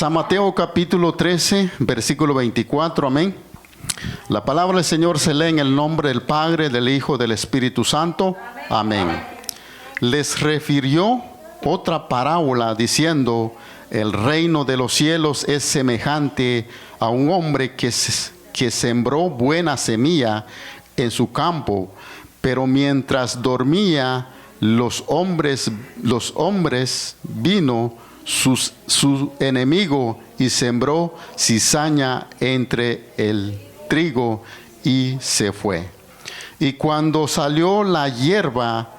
San Mateo capítulo 13, versículo 24, amén. La palabra del Señor se lee en el nombre del Padre, del Hijo, del Espíritu Santo, amén. Les refirió otra parábola diciendo: el reino de los cielos es semejante a un hombre que sembró buena semilla en su campo, pero mientras dormía, los hombres vino su enemigo y sembró cizaña entre el trigo y se fue. Y cuando salió la hierba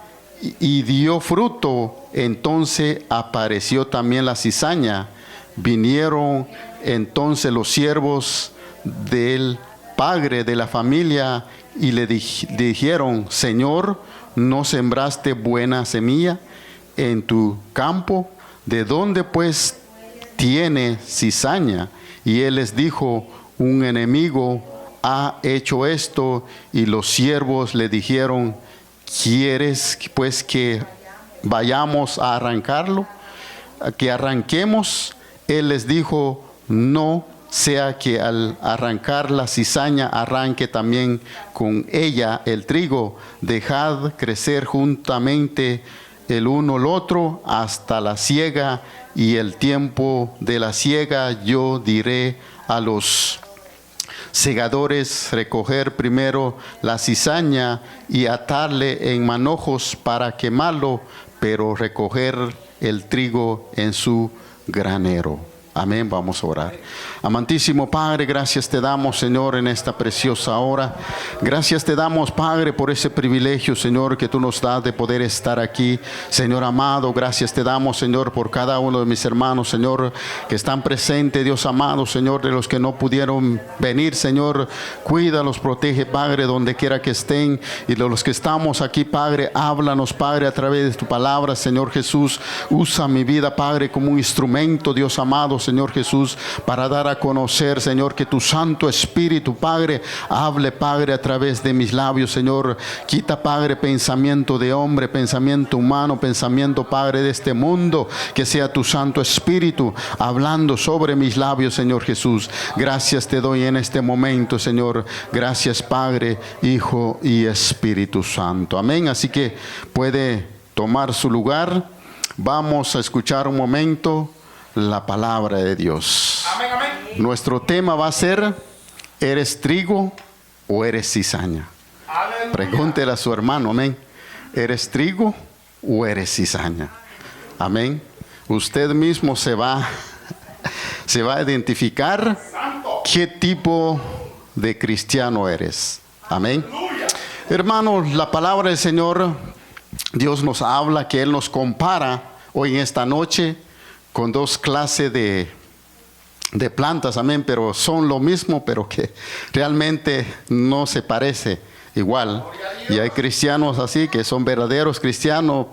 y dio fruto, entonces apareció también la cizaña. Vinieron entonces los siervos del padre de la familia y le dijeron: Señor, ¿no sembraste buena semilla en tu campo? ¿De dónde pues tiene cizaña? Y él les dijo: un enemigo ha hecho esto. Y los siervos le dijeron: ¿quieres pues que vayamos a arrancarlo? ¿Que arranquemos? Él les dijo: no sea que al arrancar la cizaña arranque también con ella el trigo. Dejad crecer juntamente el uno al otro hasta la siega, y el tiempo de la siega yo diré a los segadores: recoger primero la cizaña y atarle en manojos para quemarlo, pero recoger el trigo en su granero. Amén. Vamos a orar. Amantísimo Padre, gracias te damos, Señor, en esta preciosa hora. Gracias te damos, Padre, por ese privilegio, Señor, que tú nos das de poder estar aquí. Señor amado, gracias te damos, Señor, por cada uno de mis hermanos, Señor, que están presentes, Dios amado, Señor, de los que no pudieron venir, Señor. Cuídalos, protege, Padre, donde quiera que estén. Y de los que estamos aquí, Padre, háblanos, Padre, a través de tu palabra, Señor Jesús. Usa mi vida, Padre, como un instrumento, Dios amado, Señor Jesús, para dar a conocer, Señor, que tu Santo Espíritu, Padre, hable, Padre, a través de mis labios, Señor. Quita, Padre, pensamiento de hombre, pensamiento humano, pensamiento, Padre, de este mundo. Que sea tu Santo Espíritu hablando sobre mis labios, Señor Jesús. Gracias te doy en este momento, Señor. Gracias, Padre, Hijo y Espíritu Santo. Amén. Así que puede tomar su lugar. Vamos a escuchar un momento la palabra de Dios. Amén, amén. Nuestro tema va a ser: ¿eres trigo o eres cizaña? Aleluya. Pregúntele a su hermano, amén. ¿Eres trigo o eres cizaña? Amén. Usted mismo se va a identificar qué tipo de cristiano eres. Amén. Hermanos, la palabra del Señor, Dios nos habla, que Él nos compara hoy en esta noche con dos clases de plantas, amén, pero son lo mismo, pero que realmente no se parece igual. Y hay cristianos así que son verdaderos cristianos,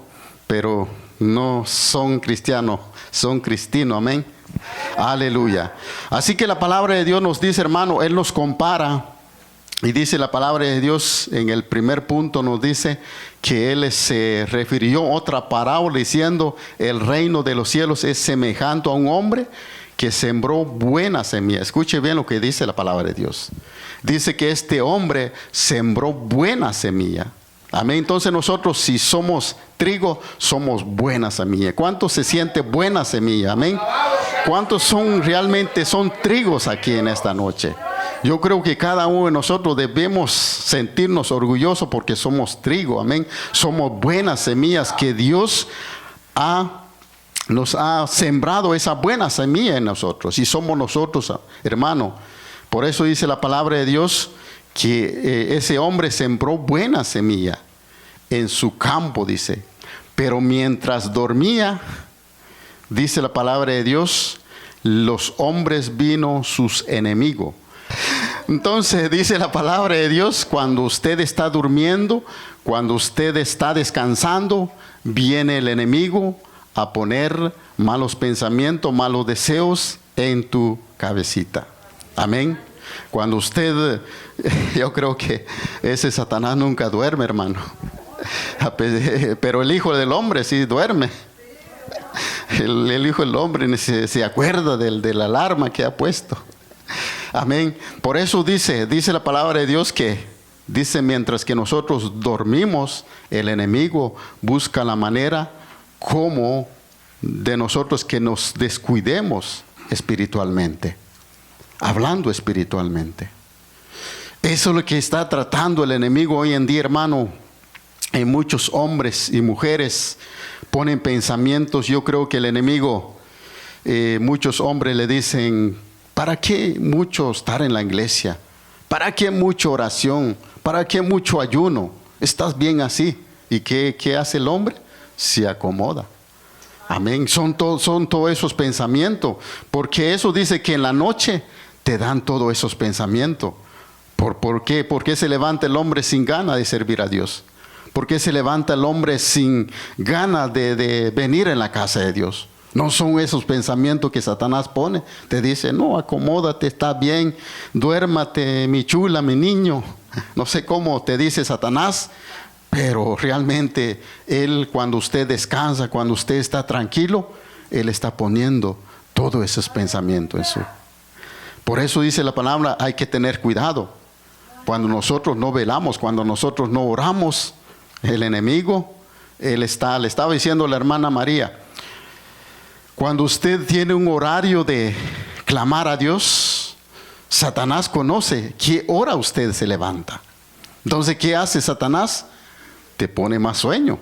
pero no son cristianos, son cristinos, amén. Aleluya. Así que la palabra de Dios nos dice, hermano, Él nos compara. Y dice la palabra de Dios en el primer punto, nos dice que Él se refirió a otra parábola diciendo: el reino de los cielos es semejante a un hombre que sembró buena semilla. Escuche bien lo que dice la palabra de Dios. Dice que este hombre sembró buena semilla. Amén. Entonces nosotros, si somos trigo, somos buena semilla. ¿Cuántos se siente buena semilla? Amén. ¿Cuántos realmente son trigos aquí en esta noche? Yo creo que cada uno de nosotros debemos sentirnos orgullosos porque somos trigo, amén. Somos buenas semillas que Dios nos ha sembrado esa buena semilla en nosotros. Y somos nosotros, hermano. Por eso dice la palabra de Dios que ese hombre sembró buena semilla en su campo, dice. Pero mientras dormía, dice la palabra de Dios, los hombres vino sus enemigos. Entonces dice la palabra de Dios, cuando usted está durmiendo, cuando usted está descansando, viene el enemigo a poner malos pensamientos, malos deseos en tu cabecita. Amén. Cuando usted, yo creo que ese Satanás nunca duerme, hermano. Pero el Hijo del Hombre sí duerme. el Hijo del Hombre se acuerda de la alarma que ha puesto. Amén. Por eso dice la palabra de Dios que dice, mientras que nosotros dormimos, el enemigo busca la manera como de nosotros que nos descuidemos espiritualmente, hablando espiritualmente. Eso es lo que está tratando el enemigo hoy en día, hermano. En muchos hombres y mujeres ponen pensamientos. Yo creo que el enemigo, muchos hombres le dicen, ¿para qué mucho estar en la iglesia? ¿Para qué mucha oración? ¿Para qué mucho ayuno? Estás bien así. ¿Y qué hace el hombre? Se acomoda. Amén. Son todos esos pensamientos. Porque eso dice que en la noche te dan todos esos pensamientos. ¿Por qué? ¿Por qué se levanta el hombre sin ganas de servir a Dios? ¿Por qué se levanta el hombre sin ganas de venir en la casa de Dios? No son esos pensamientos que Satanás pone. Te dice, no, acomódate, está bien, duérmate, mi chula, mi niño. No sé cómo te dice Satanás, pero realmente él, cuando usted descansa, cuando usted está tranquilo, él está poniendo todos esos pensamientos en su. Por eso dice la palabra, hay que tener cuidado. Cuando nosotros no velamos, cuando nosotros no oramos, el enemigo, le estaba diciendo la hermana María, cuando usted tiene un horario de clamar a Dios, Satanás conoce qué hora usted se levanta. Entonces, ¿qué hace Satanás? Te pone más sueño,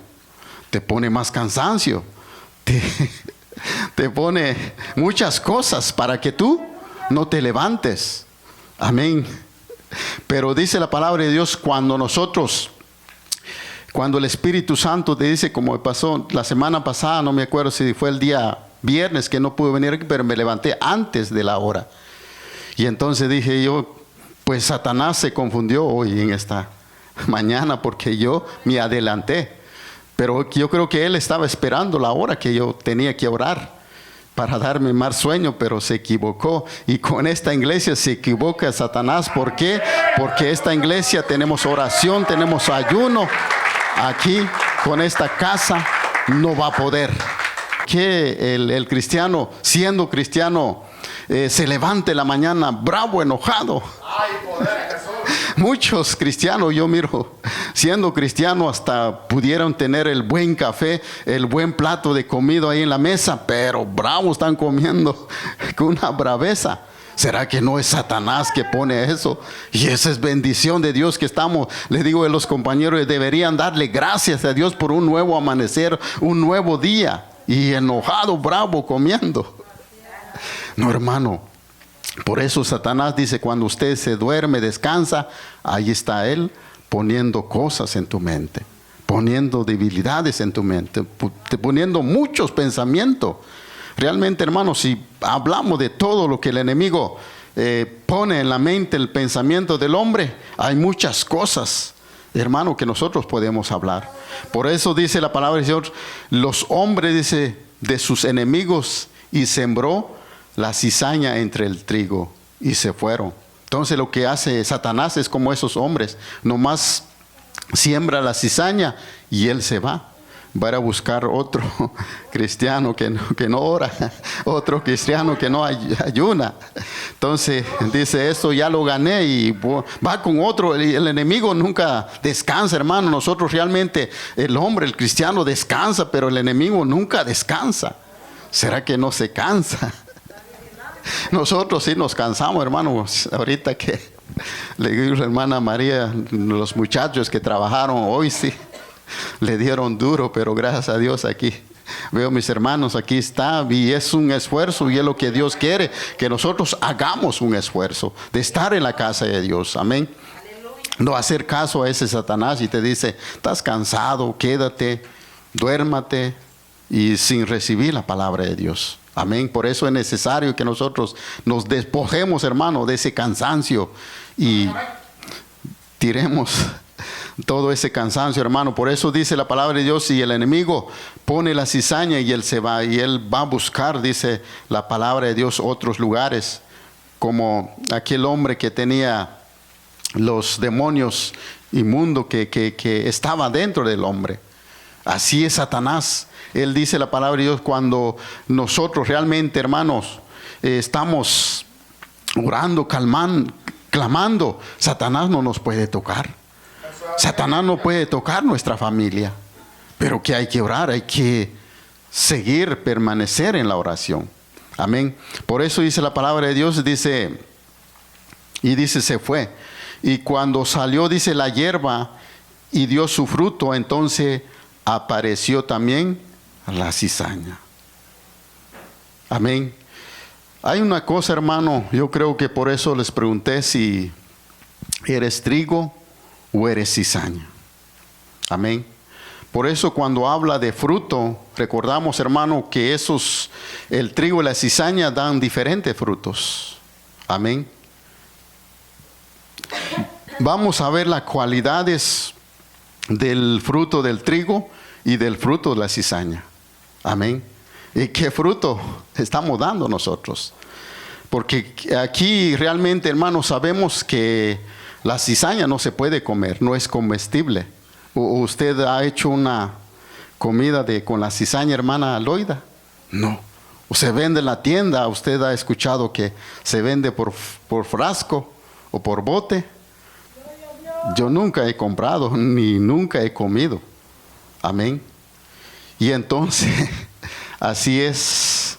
te pone más cansancio, te pone muchas cosas para que tú no te levantes. Amén. Pero dice la palabra de Dios, cuando el Espíritu Santo te dice, como pasó la semana pasada, no me acuerdo si fue el día viernes que no pude venir aquí, pero me levanté antes de la hora. Y entonces dije yo, pues Satanás se confundió hoy en esta mañana porque yo me adelanté. Pero yo creo que él estaba esperando la hora que yo tenía que orar para darme más sueño, pero se equivocó. Y con esta iglesia se equivoca Satanás. ¿Por qué? Porque esta iglesia tenemos oración, tenemos ayuno. Aquí, con esta casa, no va a poder. Que el cristiano, siendo cristiano, se levante la mañana bravo, enojado. Muchos cristianos, yo miro, siendo cristiano, hasta pudieron tener el buen café, el buen plato de comida ahí en la mesa, pero bravos están comiendo con una braveza. ¿Será que no es Satanás que pone eso? Y esa es bendición de Dios que estamos, les digo a los compañeros, deberían darle gracias a Dios por un nuevo amanecer, un nuevo día. Y enojado, bravo, comiendo. No, hermano. Por eso Satanás dice, cuando usted se duerme, descansa, ahí está él poniendo cosas en tu mente, poniendo debilidades en tu mente, poniendo muchos pensamientos. Realmente, hermano, si hablamos de todo lo que el enemigo pone en la mente, el pensamiento del hombre, hay muchas cosas, hermano, que nosotros podemos hablar. Por eso dice la palabra del Señor, los hombres, dice, de sus enemigos, y sembró la cizaña entre el trigo y se fueron. Entonces lo que hace Satanás es como esos hombres, nomás siembra la cizaña y él se va. Va a buscar otro cristiano que no ora, otro cristiano que no ayuna. Entonces dice, esto ya lo gané, y va con otro. El enemigo nunca descansa, hermano. Nosotros realmente, el hombre, el cristiano descansa, pero el enemigo nunca descansa. ¿Será que no se cansa? Nosotros sí nos cansamos, hermano. Ahorita que le digo a la hermana María, los muchachos que trabajaron hoy sí le dieron duro, pero gracias a Dios aquí veo mis hermanos, aquí está, y es un esfuerzo, y es lo que Dios quiere, que nosotros hagamos un esfuerzo de estar en la casa de Dios. Amén. No hacer caso a ese Satanás y te dice, estás cansado, quédate, duérmate, y sin recibir la palabra de Dios. Amén. Por eso es necesario que nosotros nos despojemos, hermano, de ese cansancio y tiremos todo ese cansancio, hermano. Por eso dice la palabra de Dios, si el enemigo pone la cizaña y él se va, y él va a buscar, dice la palabra de Dios, otros lugares, como aquel hombre que tenía los demonios inmundos que estaba dentro del hombre. Así es Satanás. Él dice la palabra de Dios, cuando nosotros realmente, hermanos, estamos orando, clamando, Satanás no nos puede tocar. Satanás no puede tocar nuestra familia. Pero que hay que orar, hay que seguir, permanecer en la oración. Amén. Por eso dice la palabra de Dios, dice se fue. Y cuando salió, dice, la hierba y dio su fruto, entonces apareció también la cizaña. Amén. Hay una cosa, hermano, yo creo que por eso les pregunté si eres trigo o eres cizaña. Amén. Por eso cuando habla de fruto, recordamos, hermano, que el trigo y la cizaña dan diferentes frutos. Amén. Vamos a ver las cualidades del fruto del trigo y del fruto de la cizaña. Amén. ¿Y qué fruto estamos dando nosotros? Porque aquí realmente, hermanos, sabemos que la cizaña no se puede comer, no es comestible. ¿Usted ha hecho una comida con la cizaña, hermana Loida? No. O se vende en la tienda, usted ha escuchado que se vende por frasco o por bote. Yo nunca he comprado, ni nunca he comido. Amén. Y entonces, así es,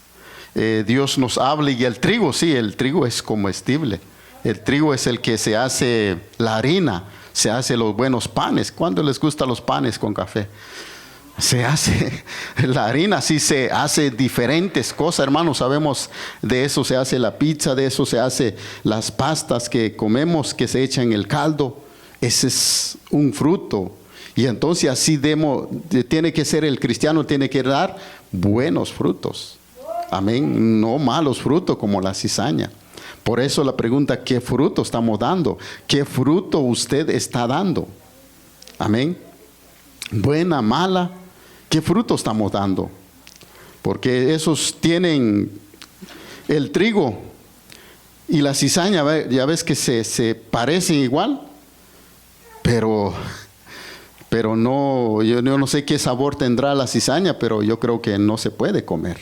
Dios nos habla. Y el trigo, sí, el trigo es comestible. El trigo es el que se hace la harina, se hace los buenos panes. ¿Cuándo les gustan los panes con café? Se hace la harina, sí se hace diferentes cosas, hermanos. Sabemos de eso se hace la pizza, de eso se hace las pastas que comemos, que se echan en el caldo. Ese es un fruto. Y entonces así tiene que ser el cristiano, tiene que dar buenos frutos. Amén. No malos frutos como la cizaña. Por eso la pregunta, ¿qué fruto estamos dando? ¿Qué fruto usted está dando? Amén. Buena, mala. ¿Qué fruto estamos dando? Porque esos tienen el trigo y la cizaña, ya ves que se parecen igual. Pero no, yo no sé qué sabor tendrá la cizaña, pero yo creo que no se puede comer.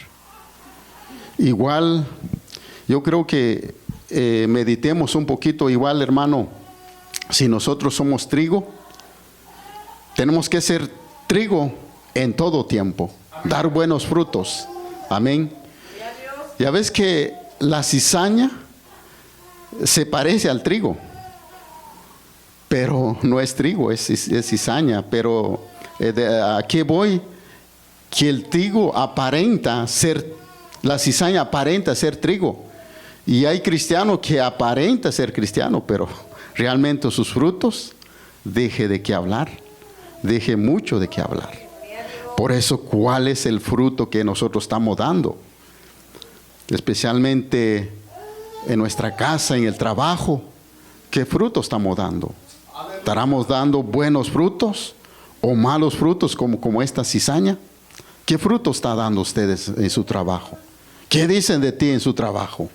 Igual, yo creo que meditemos un poquito igual, hermano. Si nosotros somos trigo, tenemos que ser trigo en todo tiempo, dar buenos frutos. Amén. Ya ves que la cizaña se parece al trigo, pero no es trigo, es cizaña. Pero ¿a qué voy? Que el trigo aparenta ser, la cizaña aparenta ser trigo. Y hay cristianos que aparenta ser cristiano, pero realmente sus frutos deje de qué hablar, deje mucho de qué hablar. Por eso, ¿cuál es el fruto que nosotros estamos dando? Especialmente en nuestra casa, en el trabajo, ¿qué fruto estamos dando? ¿Estaremos dando buenos frutos o malos frutos como esta cizaña? ¿Qué fruto está dando ustedes en su trabajo? ¿Qué dicen de ti en su trabajo?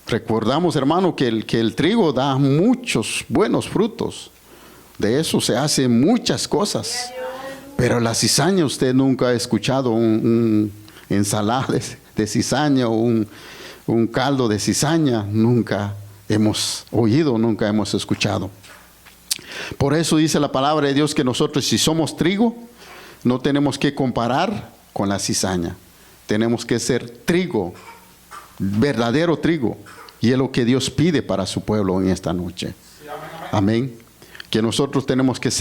Recordamos, hermano, que el trigo da muchos buenos frutos. De eso se hacen muchas cosas. Pero la cizaña, usted nunca ha escuchado un ensalada de cizaña o un caldo de cizaña. Nunca hemos oído, nunca hemos escuchado. Por eso dice la palabra de Dios que nosotros, si somos trigo, no tenemos que comparar con la cizaña. Tenemos que ser trigo, verdadero trigo. Y es lo que Dios pide para su pueblo en esta noche. Amén. Que nosotros tenemos que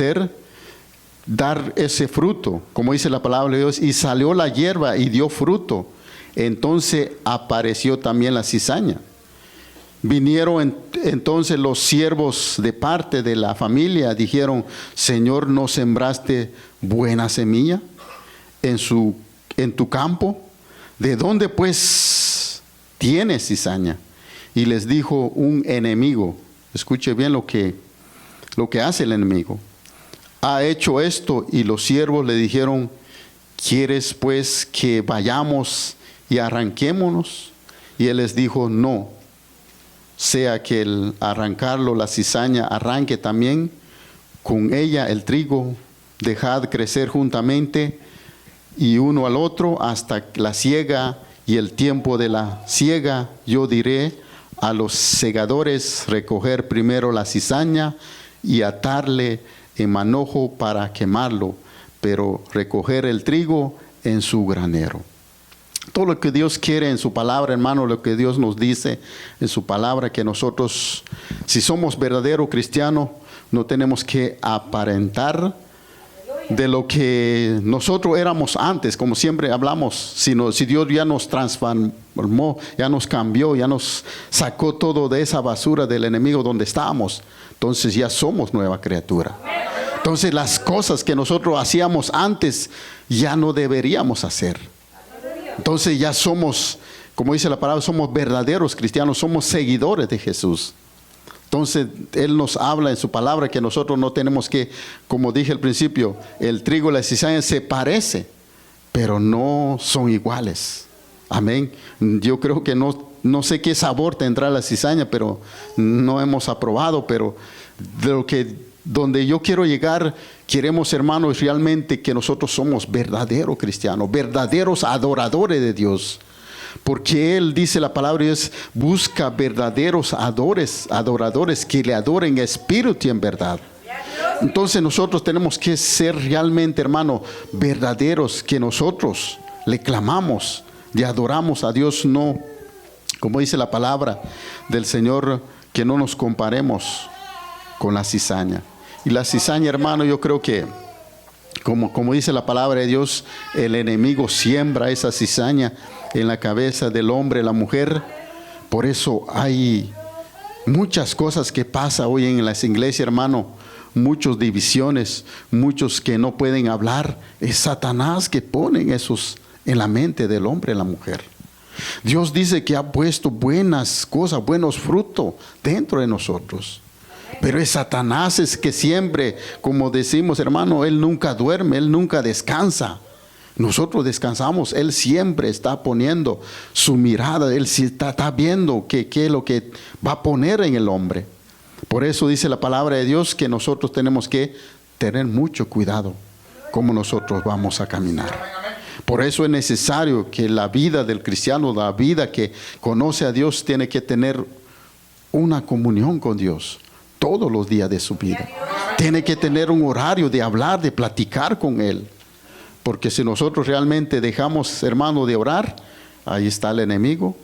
dar ese fruto, como dice la palabra de Dios. Y salió la hierba y dio fruto. Entonces apareció también la cizaña. Vinieron entonces los siervos de parte de la familia, dijeron: Señor, ¿no sembraste buena semilla en tu campo? ¿De dónde pues tienes cizaña? Y les dijo un enemigo. Escuche bien lo que hace el enemigo. Ha hecho esto. Y los siervos le dijeron: ¿quieres pues que vayamos y arranquémonos? Y él les dijo: no, sea que el arrancarlo, la cizaña, arranque también con ella el trigo dejad crecer juntamente y uno al otro hasta la siega y el tiempo de la siega. Yo diré a los segadores recoger primero la cizaña y atarle en manojo para quemarlo, pero recoger el trigo en su granero. Todo lo que Dios quiere en su palabra, hermano, lo que Dios nos dice en su palabra, que nosotros, si somos verdaderos cristianos, no tenemos que aparentar de lo que nosotros éramos antes, como siempre hablamos, sino si Dios ya nos transformó, ya nos cambió, ya nos sacó todo de esa basura del enemigo donde estábamos, entonces ya somos nueva criatura. Entonces las cosas que nosotros hacíamos antes ya no deberíamos hacer. Entonces ya somos, como dice la palabra, somos verdaderos cristianos, somos seguidores de Jesús. Entonces Él nos habla en su palabra que nosotros no tenemos que, como dije al principio, el trigo y la cizaña se parecen, pero no son iguales. Amén. Yo creo que no sé qué sabor tendrá la cizaña, pero no hemos aprobado, pero de lo que donde yo quiero llegar, queremos, hermanos, realmente que nosotros somos verdaderos cristianos, verdaderos adoradores de Dios. Porque Él, dice la palabra de Dios, busca verdaderos adoradores que le adoren en espíritu y en verdad. Entonces nosotros tenemos que ser realmente, hermano, verdaderos, que nosotros le clamamos, le adoramos a Dios, no, como dice la palabra del Señor, que no nos comparemos con la cizaña. Y la cizaña, hermano, yo creo que, como dice la palabra de Dios, el enemigo siembra esa cizaña en la cabeza del hombre, la mujer. Por eso hay muchas cosas que pasan hoy en las iglesias, hermano. Muchas divisiones, muchos que no pueden hablar. Es Satanás que pone esos en la mente del hombre y la mujer. Dios dice que ha puesto buenas cosas, buenos frutos dentro de nosotros. Pero es Satanás es que siempre, como decimos, hermano, él nunca duerme, él nunca descansa. Nosotros descansamos, él siempre está poniendo su mirada, él está viendo qué es lo que va a poner en el hombre. Por eso dice la palabra de Dios que nosotros tenemos que tener mucho cuidado cómo nosotros vamos a caminar. Por eso es necesario que la vida del cristiano, la vida que conoce a Dios, tiene que tener una comunión con Dios todos los días de su vida. Tiene que tener un horario de hablar, de platicar con Él. Porque si nosotros realmente dejamos, hermano, de orar, ahí está el enemigo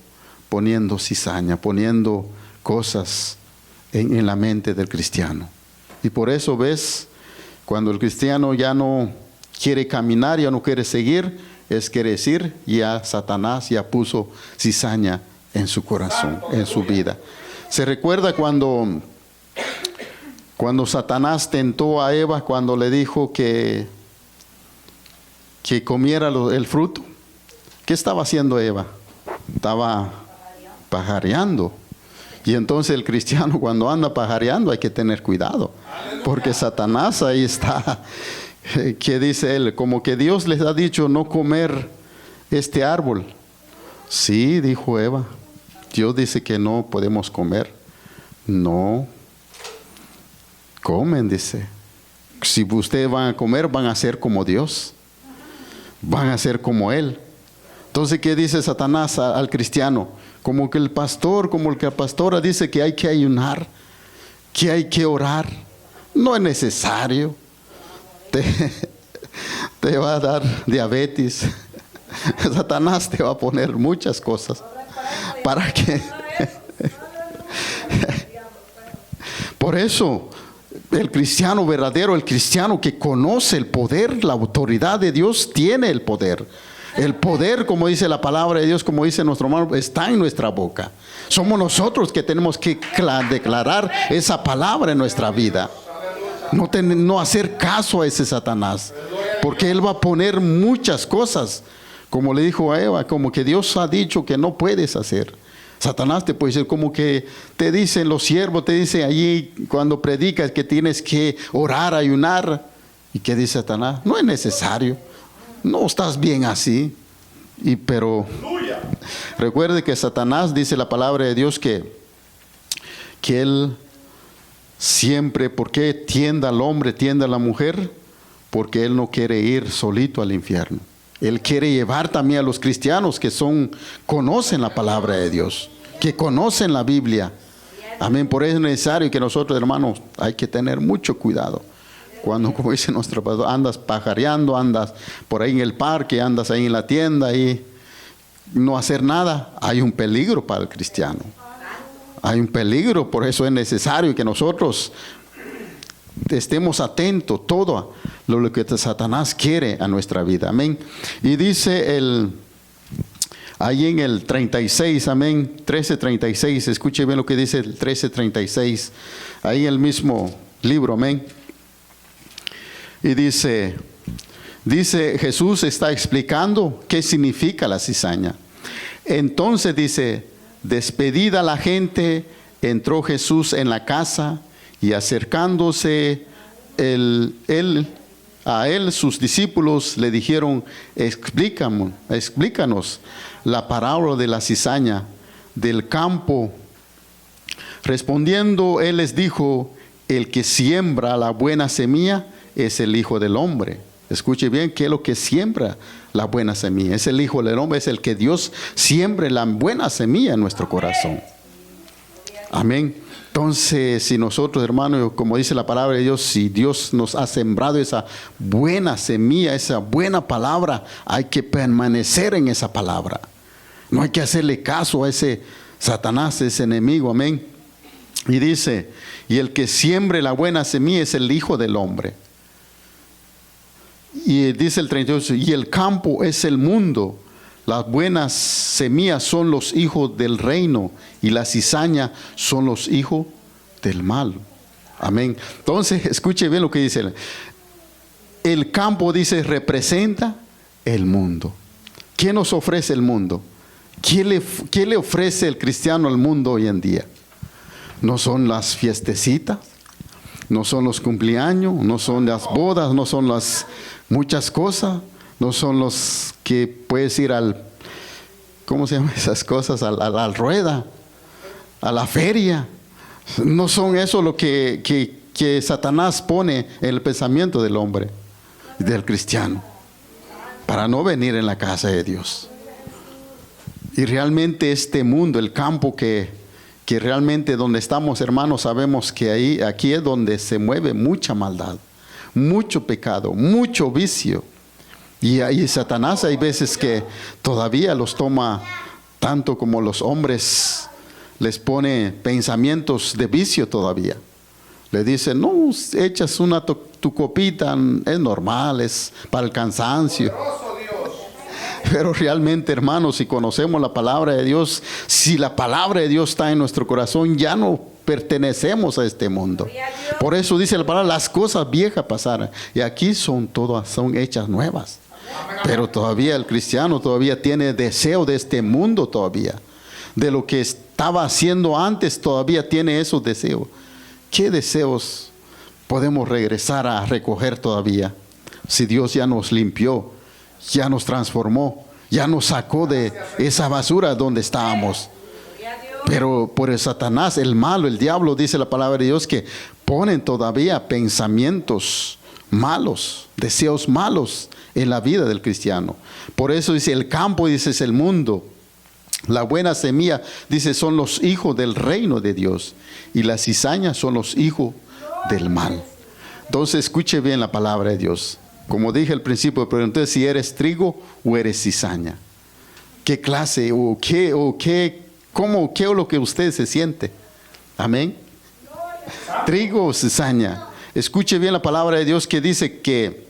poniendo cizaña, poniendo cosas en la mente del cristiano. Y por eso ves, cuando el cristiano ya no quiere caminar, ya no quiere seguir, es quiere decir, ya Satanás ya puso cizaña en su corazón, en su vida. Se recuerda cuando Satanás tentó a Eva, cuando le dijo que comiera el fruto. ¿Qué estaba haciendo Eva? Estaba pajareando. Y entonces el cristiano, cuando anda pajareando, hay que tener cuidado, porque Satanás ahí está. ¿Qué dice él? Como que Dios les ha dicho no comer este árbol. Sí, dijo Eva, Dios dice que no podemos comer. No, comen, dice. Si ustedes van a comer, van a ser como Dios, van a ser como Él. Entonces, ¿qué dice Satanás al cristiano? Como que el pastor, como que la pastora dice que hay que ayunar, que hay que orar. No es necesario. Te va a dar diabetes. Satanás te va a poner muchas cosas para que... Por eso, el cristiano verdadero, el cristiano que conoce el poder, la autoridad de Dios, tiene el poder. El poder, como dice la palabra de Dios, como dice nuestro hermano, está en nuestra boca. Somos nosotros que tenemos que declarar esa palabra en nuestra vida. No hacer caso a ese Satanás, porque él va a poner muchas cosas, como le dijo a Eva, como que Dios ha dicho que no puedes hacer. Satanás te puede decir, como que te dicen los siervos, te dicen allí cuando predicas que tienes que orar, ayunar. ¿Y qué dice Satanás? No es necesario, no estás bien así. Pero recuerde que Satanás, dice la palabra de Dios, que él siempre, ¿por qué tiende al hombre, tiende a la mujer? porque Él no quiere ir solito al infierno. Él quiere llevar también a los cristianos que conocen la palabra de Dios, que conocen la Biblia. Amén. Por eso es necesario que nosotros, hermanos, hay que tener mucho cuidado. Cuando, como dice nuestro pastor, andas pajareando, andas por ahí en el parque, andas ahí en la tienda y no hacer nada, hay un peligro para el cristiano. Hay un peligro, por eso es necesario que nosotros estemos atentos todo lo que Satanás quiere a nuestra vida. Amén. Y dice ahí en el 36, amén, 13:36, escuche bien lo que dice el 13:36, ahí en el mismo libro, amén. Y dice Jesús está explicando qué significa la cizaña. Entonces dice, despedida la gente, entró Jesús en la casa y acercándose a él sus discípulos le dijeron, explícanos la parábola de la cizaña del campo. Respondiendo él les dijo, el que siembra la buena semilla es el Hijo del Hombre. Escuche bien, ¿qué es lo que siembra la buena semilla? Es el Hijo del Hombre, es el que Dios siembre la buena semilla en nuestro corazón. Amén. Entonces, si nosotros, hermanos, como dice la palabra de Dios, si Dios nos ha sembrado esa buena semilla, esa buena palabra, hay que permanecer en esa palabra. No hay que hacerle caso a ese Satanás, ese enemigo. Amén. Y dice, y el que siembre la buena semilla es el Hijo del Hombre. Y dice el 38, y el campo es el mundo. Las buenas semillas son los hijos del reino y la cizaña son los hijos del mal. Amén. Entonces, escuche bien lo que dice. El campo, dice, representa el mundo. ¿Qué nos ofrece el mundo? ¿Qué le ofrece el cristiano al mundo hoy en día? No son las fiestecitas, no son los cumpleaños, no son las bodas, no son las muchas cosas, no son los que puedes ir ¿cómo se llaman esas cosas? A la rueda, a la feria. No son eso lo que Satanás pone en el pensamiento del hombre, del cristiano, para no venir en la casa de Dios. Y realmente este mundo, el campo que realmente donde estamos, hermanos, sabemos que aquí es donde se mueve mucha maldad, mucho pecado, mucho vicio. Y ahí Satanás hay veces que todavía los toma tanto como los hombres, les pone pensamientos de vicio todavía. Le dice, no, echas tu copita, es normal, es para el cansancio. Pero realmente, hermanos, si conocemos la palabra de Dios, si la palabra de Dios está en nuestro corazón, ya no pertenecemos a este mundo. Por eso dice la palabra, las cosas viejas pasaron. Y aquí son hechas nuevas. Pero todavía el cristiano todavía tiene deseo de este mundo todavía. De lo que estaba haciendo antes todavía tiene esos deseos. ¿Qué deseos podemos regresar a recoger todavía? Si Dios ya nos limpió, ya nos transformó, ya nos sacó de esa basura donde estábamos. Pero por el Satanás, el malo, el diablo, dice la palabra de Dios, que ponen todavía pensamientos malos, deseos malos en la vida del cristiano. Por eso dice, el campo, dice, es el mundo. La buena semilla, dice, son los hijos del reino de Dios. Y las cizañas son los hijos del mal. Entonces, escuche bien la palabra de Dios. Como dije al principio, pero entonces si eres trigo o eres cizaña. ¿Qué clase qué es lo que usted se siente? Amén. Trigo o cizaña. Escuche bien la palabra de Dios que dice que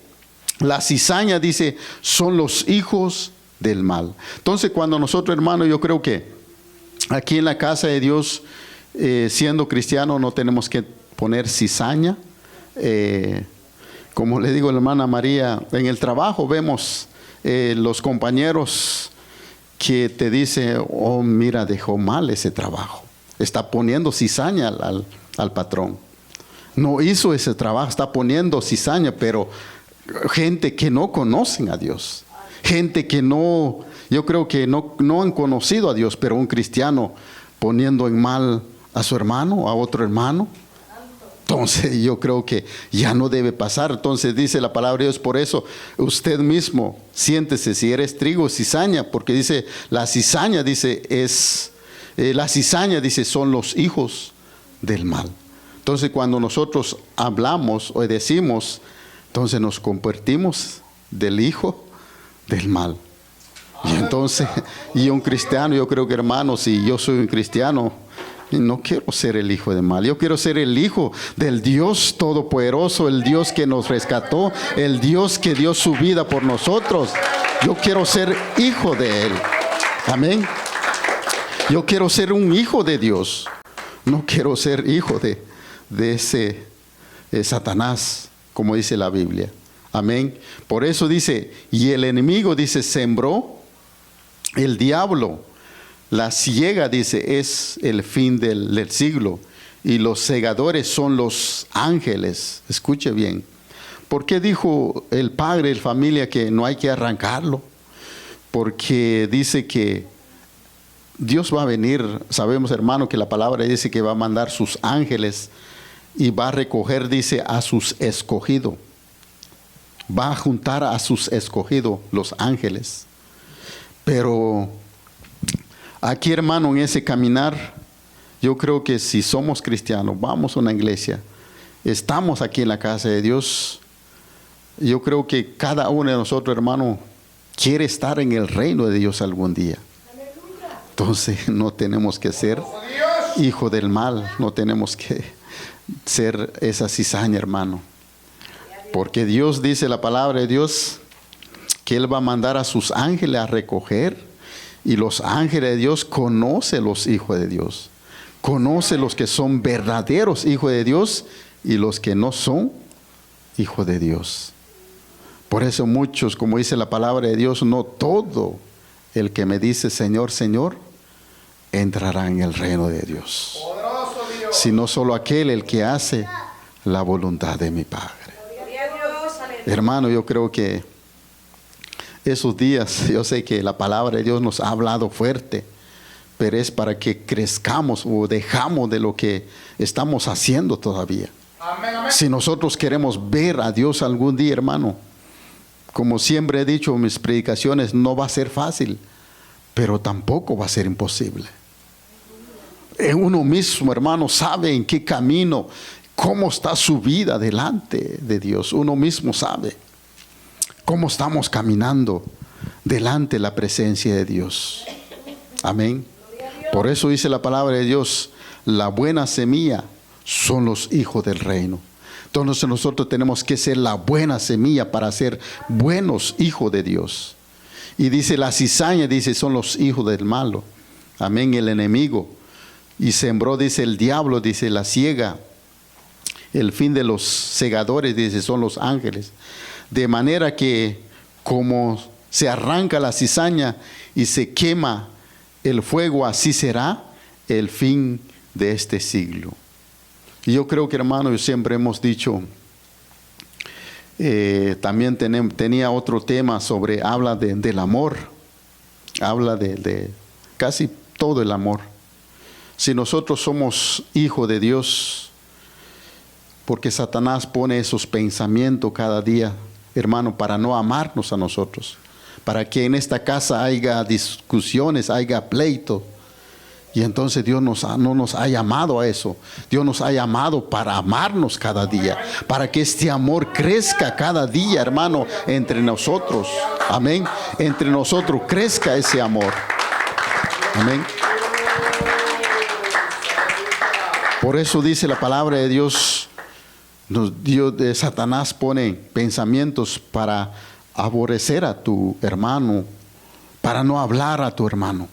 la cizaña, dice, son los hijos del mal. Entonces, cuando nosotros, hermanos, yo creo que aquí en la casa de Dios, siendo cristiano, no tenemos que poner cizaña. Como le digo a la hermana María, en el trabajo vemos los compañeros que te dicen, oh, mira, dejó mal ese trabajo. Está poniendo cizaña al patrón. No hizo ese trabajo, está poniendo cizaña, pero gente que no conocen a Dios. Gente que yo creo que no han conocido a Dios, pero un cristiano poniendo en mal a su hermano, a otro hermano. entonces yo creo que ya no debe pasar. Entonces dice la palabra de Dios, por eso usted mismo siéntese si eres trigo o cizaña, porque dice la cizaña, dice son los hijos del mal. Entonces cuando nosotros hablamos o decimos, entonces nos convertimos del hijo del mal. Y entonces, y un cristiano, yo creo que hermanos, si yo soy un cristiano, no quiero ser el hijo del mal. Yo quiero ser el hijo del Dios Todopoderoso, el Dios que nos rescató, el Dios que dio su vida por nosotros. Yo quiero ser hijo de Él. Amén. Yo quiero ser un hijo de Dios. No quiero ser hijo de ese Satanás, como dice la Biblia. Amén. Por eso dice, y el enemigo, dice, sembró el diablo. La ciega, dice, es el fin del siglo. Y los segadores son los ángeles. Escuche bien. ¿Por qué dijo el padre de familia que no hay que arrancarlo? Porque dice que Dios va a venir. Sabemos, hermano, que la palabra dice que va a mandar sus ángeles y va a recoger, dice, a sus escogidos. Va a juntar a sus escogidos, los ángeles. Pero aquí, hermano, en ese caminar, yo creo que si somos cristianos, vamos a una iglesia, estamos aquí en la casa de Dios, yo creo que cada uno de nosotros, hermano, quiere estar en el reino de Dios algún día. Entonces no tenemos que ser hijo del mal, no tenemos que ser esa cizaña, hermano. Porque Dios, dice la palabra de Dios, que Él va a mandar a sus ángeles a recoger. Y los ángeles de Dios conocen los hijos de Dios. Conoce los que son verdaderos hijos de Dios y los que no son hijos de Dios. Por eso muchos, como dice la palabra de Dios, no todo el que me dice Señor, Señor, entrará en el reino de Dios. Sino solo aquel el que hace la voluntad de mi Padre. Hermano, yo creo que esos días, yo sé que la palabra de Dios nos ha hablado fuerte, pero es para que crezcamos o dejamos de lo que estamos haciendo todavía. Amén, amén. Si nosotros queremos ver a Dios algún día, hermano, como siempre he dicho en mis predicaciones, no va a ser fácil, pero tampoco va a ser imposible. Uno mismo, hermano, sabe en qué camino, cómo está su vida delante de Dios. Uno mismo sabe cómo estamos caminando delante de la presencia de Dios. Amén. Por eso dice la palabra de Dios, la buena semilla son los hijos del reino. Entonces nosotros tenemos que ser la buena semilla para ser buenos hijos de Dios. Y dice la cizaña, dice, son los hijos del malo. Amén, el enemigo. Y sembró, dice, el diablo, dice, la ciega. El fin de los segadores, dice, son los ángeles. De manera que como se arranca la cizaña y se quema el fuego, así será el fin de este siglo. Y yo creo que, hermano, siempre hemos dicho, también tenía otro tema sobre, habla del amor, habla de casi todo el amor. Si nosotros somos hijos de Dios, porque Satanás pone esos pensamientos cada día, hermano, para no amarnos a nosotros, para que en esta casa haya discusiones, haya pleito. Y entonces Dios no nos ha llamado a eso. Dios nos ha llamado para amarnos cada día, para que este amor crezca cada día, hermano, entre nosotros. Amén. Entre nosotros crezca ese amor. Amén. Por eso dice la palabra de Dios, Dios de Satanás pone pensamientos para aborrecer a tu hermano, para no hablar a tu hermano.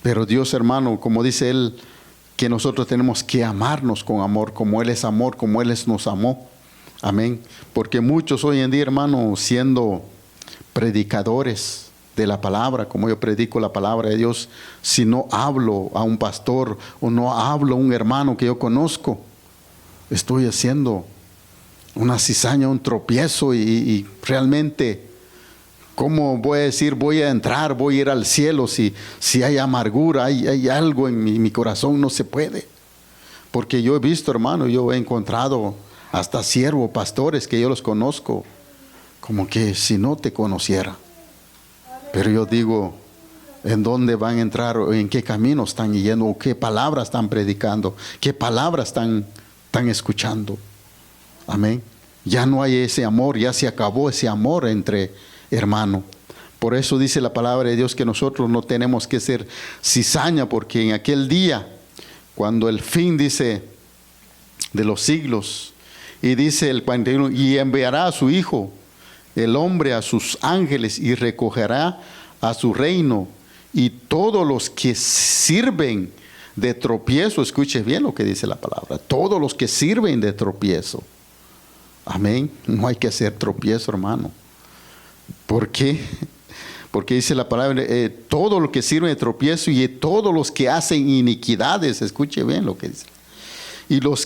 Pero Dios, hermano, como dice Él, que nosotros tenemos que amarnos con amor, como Él es amor, como Él nos amó. Amén. Porque muchos hoy en día, hermano, siendo predicadores de la palabra, como yo predico la palabra de Dios, si no hablo a un pastor o no hablo a un hermano que yo conozco, estoy haciendo una cizaña, un tropiezo y realmente, ¿cómo voy a decir, voy a entrar, voy a ir al cielo si hay amargura, hay algo en mi corazón? No se puede. Porque yo he visto, hermano, yo he encontrado hasta siervos, pastores que yo los conozco, como que si no te conociera. Pero yo digo, ¿en dónde van a entrar? ¿O en qué camino están yendo? ¿O qué palabras están predicando? ¿Qué palabras están escuchando? Amén. Ya no hay ese amor, ya se acabó ese amor entre hermanos. Por eso dice la palabra de Dios que nosotros no tenemos que ser cizaña, porque en aquel día, cuando el fin dice de los siglos, y dice el 41, y enviará a su Hijo, el hombre, a sus ángeles, y recogerá a su reino, y todos los que sirven de tropiezo, escuche bien lo que dice la palabra, todos los que sirven de tropiezo. Amén. No hay que hacer tropiezo, hermano. ¿Por qué? Porque dice la palabra, todo lo que sirve de tropiezo y todos los que hacen iniquidades, escuche bien lo que dice. Y los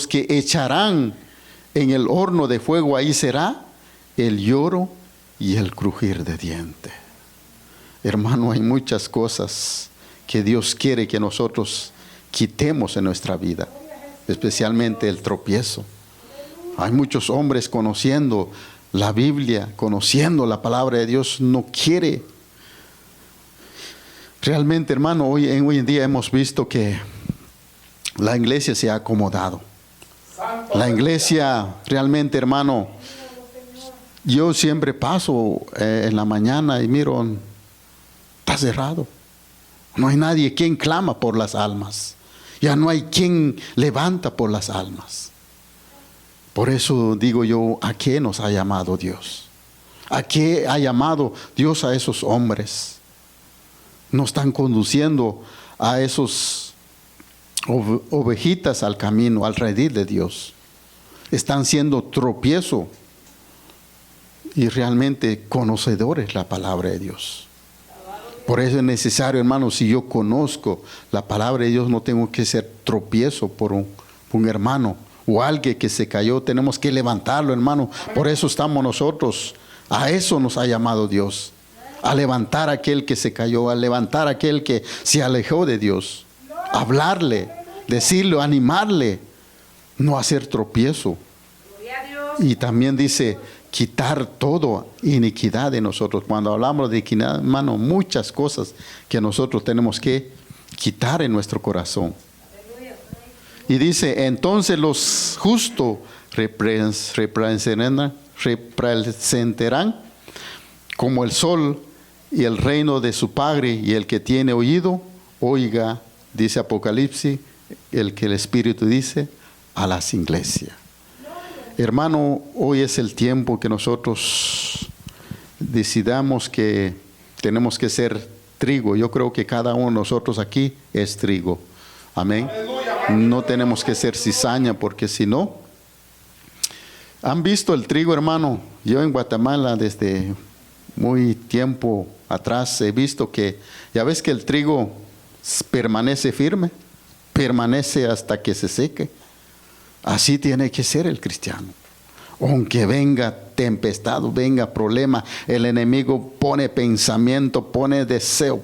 que echarán en el horno de fuego, ahí será el lloro y el crujir de dientes. Hermano, hay muchas cosas que Dios quiere que nosotros quitemos en nuestra vida, especialmente el tropiezo. Hay muchos hombres conociendo la Biblia, conociendo la palabra de Dios, no quiere. Realmente, hermano, hoy en día hemos visto que la iglesia se ha acomodado. La iglesia realmente, hermano, yo siempre paso en la mañana y miro, está cerrado. No hay nadie quien clama por las almas. Ya no hay quien levanta por las almas. Por eso digo yo, ¿a qué nos ha llamado Dios? ¿A qué ha llamado Dios a esos hombres? No están conduciendo a esos ovejitas al camino, al redil de Dios. Están siendo tropiezo y realmente conocedores la palabra de Dios. Por eso es necesario, hermano, si yo conozco la palabra de Dios, no tengo que ser tropiezo por un hermano o alguien que se cayó. Tenemos que levantarlo, hermano. Por eso estamos nosotros. A eso nos ha llamado Dios. A levantar a aquel que se cayó, a levantar a aquel que se alejó de Dios. Hablarle, decirle, animarle, no hacer tropiezo. Y también dice, quitar todo iniquidad de nosotros. Cuando hablamos de iniquidad, hermano, muchas cosas que nosotros tenemos que quitar en nuestro corazón. Y dice, entonces los justos representarán como el sol y el reino de su Padre, y el que tiene oído, oiga, dice Apocalipsis, el que el Espíritu dice a las iglesias. Hermano, hoy es el tiempo que nosotros decidamos que tenemos que ser trigo. Yo creo que cada uno de nosotros aquí es trigo. Amén. No tenemos que ser cizaña, porque si no, ¿han visto el trigo, hermano? Yo en Guatemala desde muy tiempo atrás he visto que, ya ves que el trigo permanece firme, permanece hasta que se seque. Así tiene que ser el cristiano. Aunque venga tempestad, venga problema, el enemigo pone pensamiento, pone deseo,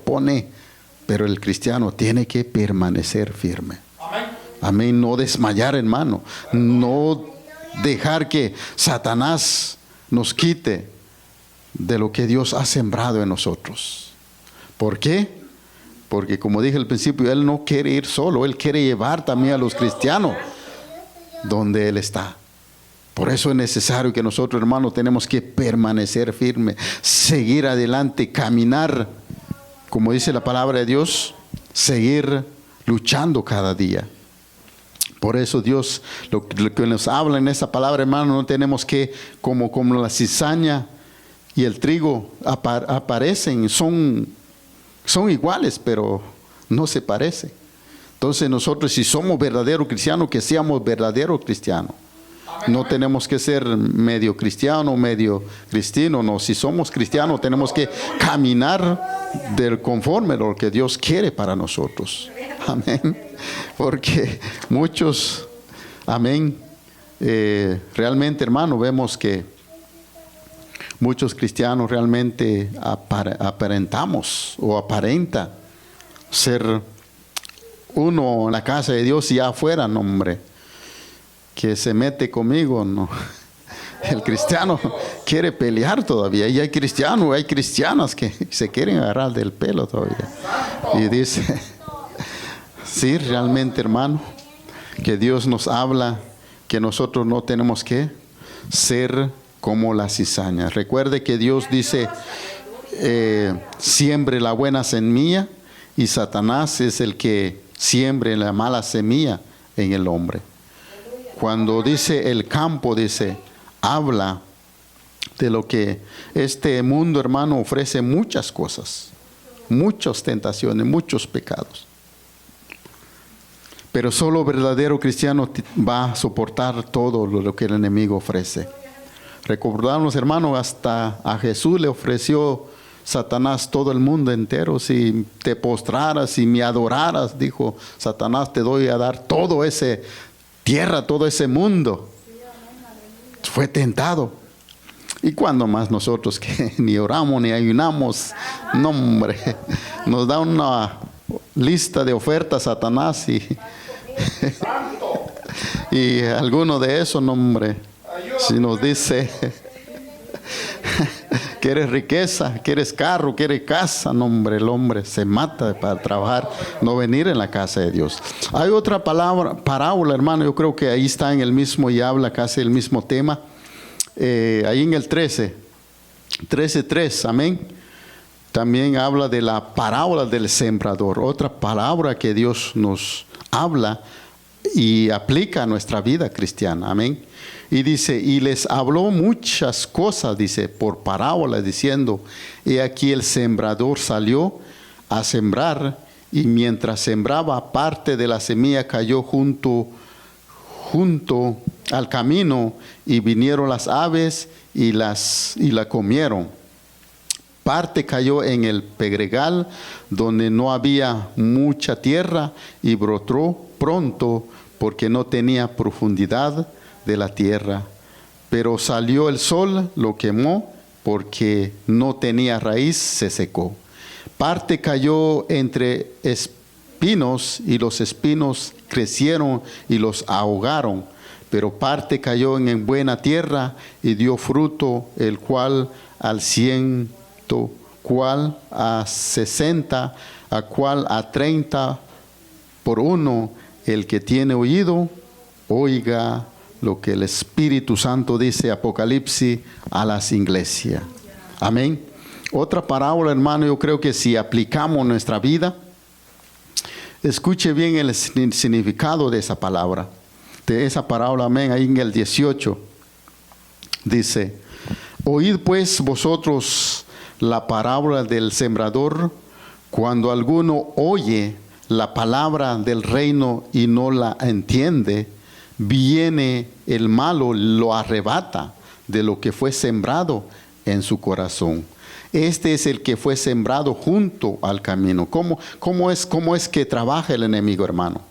pero el cristiano tiene que permanecer firme. Amén. Amén. No desmayar, hermano. No dejar que Satanás nos quite de lo que Dios ha sembrado en nosotros. ¿Por qué? Porque como dije al principio, Él no quiere ir solo, Él quiere llevar también a los cristianos donde Él está. Por eso es necesario que nosotros, hermanos, tenemos que permanecer firmes, seguir adelante, caminar, como dice la palabra de Dios, seguir luchando cada día. Por eso Dios, lo que nos habla en esa palabra, hermano, no tenemos que, como la cizaña y el trigo aparecen, son iguales, pero no se parecen. Entonces nosotros, si somos verdaderos cristianos, que seamos verdaderos cristianos. No tenemos que ser medio cristiano, medio cristino, no. Si somos cristianos, tenemos que caminar conforme a lo que Dios quiere para nosotros. Amén. Porque muchos, amén, realmente, hermano, vemos que muchos cristianos realmente aparenta ser uno en la casa de Dios y afuera, no, hombre, que se mete conmigo, no. El cristiano quiere pelear todavía. Y hay cristianos, hay cristianas que se quieren agarrar del pelo todavía. Y dice, sí, realmente, hermano, que Dios nos habla que nosotros no tenemos que ser como la cizaña. Recuerde que Dios dice, siembre la buena semilla, y Satanás es el que siembre la mala semilla en el hombre. Cuando dice el campo, dice, habla de lo que este mundo, hermano, ofrece muchas cosas, muchas tentaciones, muchos pecados. Pero solo verdadero cristiano va a soportar todo lo que el enemigo ofrece. Recordamos, hermano, hasta a Jesús le ofreció Satanás todo el mundo entero. Si te postraras y me adoraras, dijo Satanás, te doy a dar todo ese tierra, todo ese mundo. Fue tentado. Y cuando más nosotros que ni oramos ni ayunamos, no, hombre, nos da una lista de ofertas Satanás y alguno de esos, no, hombre, si nos dice, quieres riqueza, quieres carro, quieres casa, no, hombre, el hombre se mata para trabajar, no venir en la casa de Dios. Hay otra parábola, hermano, yo creo que ahí está en el mismo y habla casi el mismo tema. Ahí en el 13:3, amén. También habla de la parábola del sembrador, otra palabra que Dios nos habla y aplica a nuestra vida cristiana, amén. Y dice, y les habló muchas cosas, dice, por parábola, diciendo, he aquí el sembrador salió a sembrar, y mientras sembraba, parte de la semilla cayó junto al camino, y vinieron las aves y la comieron. Parte cayó en el pedregal, donde no había mucha tierra, y brotó pronto, porque no tenía profundidad de la tierra. Pero salió el sol, lo quemó, porque no tenía raíz, se secó. Parte cayó entre espinos, y los espinos crecieron y los ahogaron. Pero parte cayó en buena tierra y dio fruto, el cual al 100, cual a 60, a cual a 30 por uno. El que tiene oído, oiga lo que el Espíritu Santo dice, Apocalipsis, a las iglesias. Amén. Otra parábola, hermano, yo creo que si aplicamos nuestra vida, escuche bien el significado de esa palabra. De esa parábola, amén, ahí en el 18, dice, oíd pues vosotros la parábola del sembrador. Cuando alguno oye la palabra del reino y no la entiende, viene el malo, lo arrebata de lo que fue sembrado en su corazón. Este es el que fue sembrado junto al camino. ¿Cómo es que trabaja el enemigo, hermano?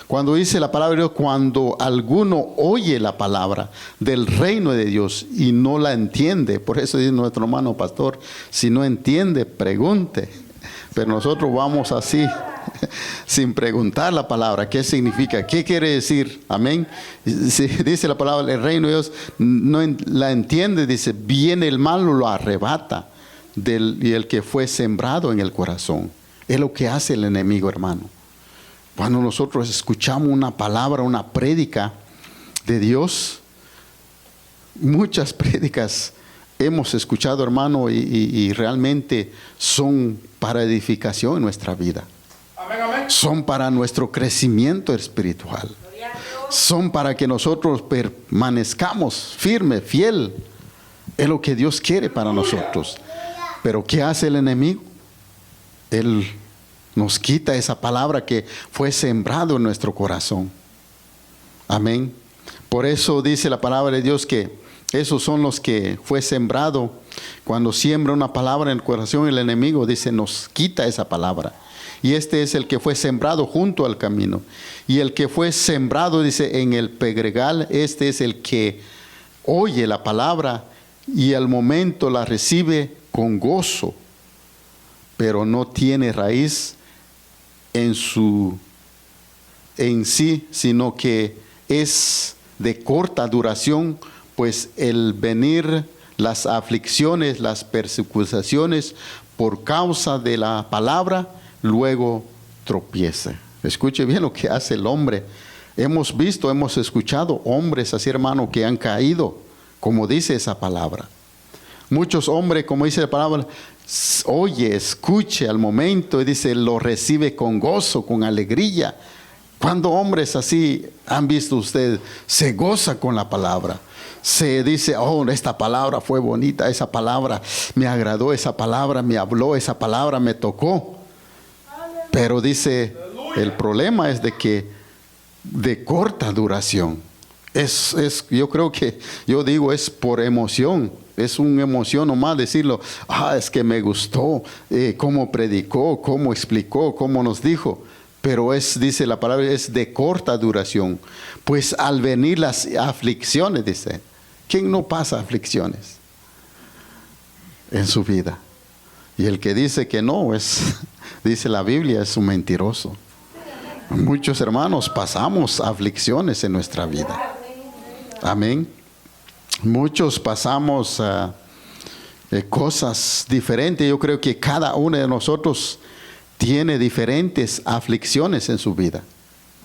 Cuando dice la palabra de Dios, cuando alguno oye la palabra del reino de Dios y no la entiende, por eso dice nuestro hermano pastor, si no entiende, pregunte. Pero nosotros vamos así, sin preguntar la palabra, ¿qué significa? ¿Qué quiere decir? Amén. Si dice la palabra, el reino de Dios no la entiende, dice, viene el malo, lo arrebata y el que fue sembrado en el corazón. Es lo que hace el enemigo, hermano. Cuando nosotros escuchamos una palabra, una prédica de Dios, muchas prédicas hemos escuchado, hermano, y realmente son para edificación en nuestra vida. Amén, amén. Son para nuestro crecimiento espiritual. Son para que nosotros permanezcamos firme, fiel. Es lo que Dios quiere para nosotros. Pero ¿qué hace el enemigo? Él nos quita esa palabra que fue sembrado en nuestro corazón. Amén. Por eso dice la palabra de Dios que esos son los que fue sembrado. Cuando siembra una palabra en el corazón, el enemigo dice, nos quita esa palabra. Y este es el que fue sembrado junto al camino. Y el que fue sembrado, dice, en el pedregal, este es el que oye la palabra y al momento la recibe con gozo, pero no tiene raíz en su en sí, sino que es de corta duración, pues el venir las aflicciones, las persecuciones por causa de la palabra, luego tropieza. Escuche bien lo que hace el hombre. Hemos visto, hemos escuchado hombres así, hermano, que han caído, como dice esa palabra. Muchos hombres, como dice la palabra, oye, escuche al momento y dice, lo recibe con gozo, con alegría. Cuando hombres así han visto ustedes, se goza con la palabra. Se dice, oh, esta palabra fue bonita, esa palabra me agradó, esa palabra me habló, esa palabra me tocó. Pero dice, el problema es de que de corta duración. Yo creo que, yo digo, es por emoción. Es una emoción nomás decirlo. Es que me gustó cómo predicó, cómo explicó, cómo nos dijo. Pero dice la palabra, es de corta duración. Pues al venir las aflicciones, dice, ¿quién no pasa aflicciones en su vida? Y el que dice que no, dice la Biblia, es un mentiroso. Muchos hermanos pasamos aflicciones en nuestra vida. Amén. Muchos pasamos cosas diferentes. Yo creo que cada uno de nosotros tiene diferentes aflicciones en su vida.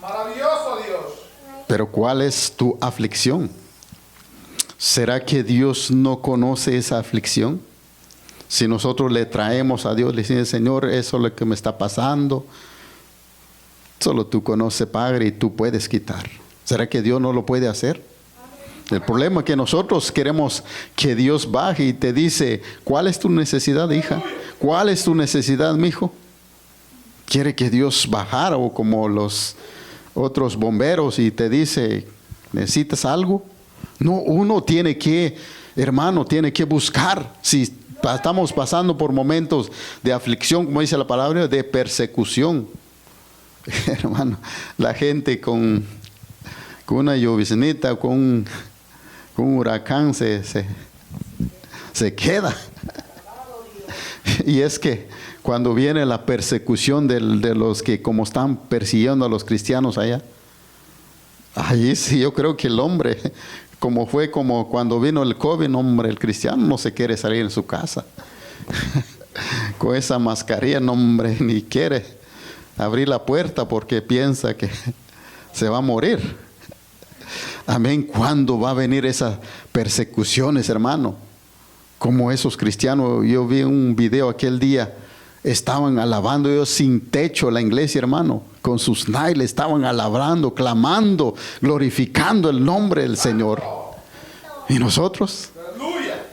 Maravilloso Dios. Pero ¿cuál es tu aflicción? ¿Será que Dios no conoce esa aflicción? Si nosotros le traemos a Dios, le decimos, Señor, eso es lo que me está pasando. Solo tú conoces, Padre, y tú puedes quitar. ¿Será que Dios no lo puede hacer? El problema es que nosotros queremos que Dios baje y te dice, ¿cuál es tu necesidad, hija? ¿Cuál es tu necesidad, mijo? Quiere que Dios bajara, o como los otros bomberos, y te dice, ¿necesitas algo? No, uno tiene que, hermano, tiene que buscar. Si estamos pasando por momentos de aflicción, como dice la palabra, de persecución. Hermano, la gente con una lloviznita, con un huracán se queda. Y es que cuando viene la persecución de los que como están persiguiendo a los cristianos allá, ahí sí yo creo que el hombre, como fue como cuando vino el COVID, hombre, el cristiano no se quiere salir en su casa. Con esa mascarilla, no, hombre, ni quiere abrir la puerta porque piensa que se va a morir. Amén. ¿Cuándo va a venir esas persecuciones, hermano? Como esos cristianos, yo vi un video aquel día, estaban alabando ellos sin techo la iglesia, hermano, con sus nailes estaban alabando, clamando, glorificando el nombre del Señor. Y nosotros,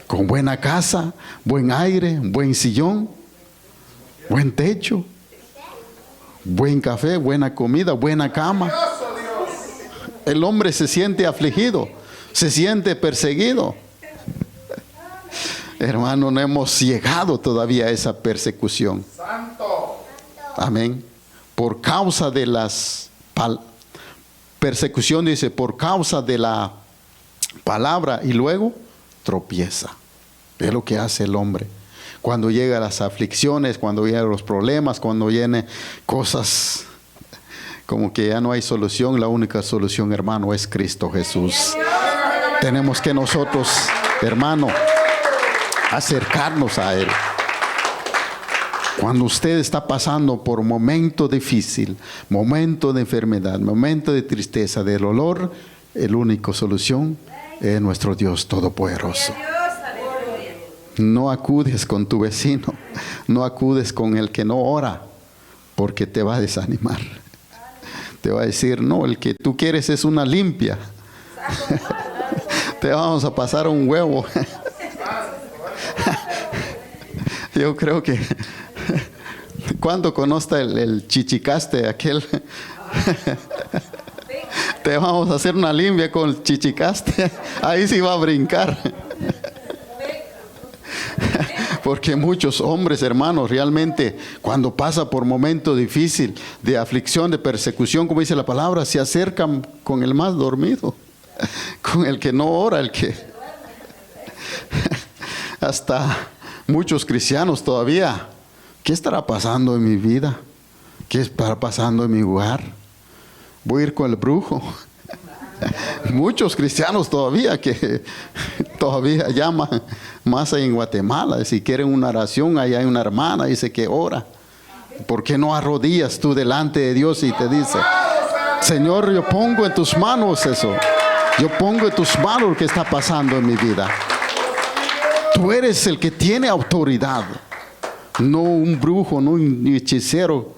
con buena casa, buen aire, buen sillón, buen techo, buen café, buena comida, buena cama. El hombre se siente afligido, se siente perseguido. Hermano, no hemos llegado todavía a esa persecución. Amén. Por causa de las persecución, dice, por causa de la palabra, y luego tropieza. Es lo que hace el hombre. Cuando llegan las aflicciones, cuando llegan los problemas, cuando vienen cosas como que ya no hay solución, la única solución, hermano, es Cristo Jesús. Tenemos que nosotros, hermano, acercarnos a Él. Cuando usted está pasando por un momento difícil, momento de enfermedad, momento de tristeza, de dolor, la única solución es nuestro Dios Todopoderoso. No acudes con tu vecino, no acudes con el que no ora, porque te va a desanimar. Te va a decir, no, el que tú quieres es una limpia. Te vamos a pasar un huevo. Yo creo que cuando conozca el chichicaste aquel, te vamos a hacer una limpia con el chichicaste. Ahí sí va a brincar. Porque muchos hombres, hermanos, realmente cuando pasa por momento difícil de aflicción, de persecución, como dice la palabra, se acercan con el más dormido, con el que no ora, el que hasta muchos cristianos todavía, ¿qué estará pasando en mi vida? ¿Qué estará pasando en mi hogar? voy a ir con el brujo. Muchos cristianos todavía que todavía llaman, más en Guatemala, si quieren una oración, ahí hay una hermana, dice que ora. ¿Por qué no arrodillas tú delante de Dios y te dice, Señor, yo pongo en tus manos eso, yo pongo en tus manos lo que está pasando en mi vida? Tú eres el que tiene autoridad, no un brujo, no un hechicero.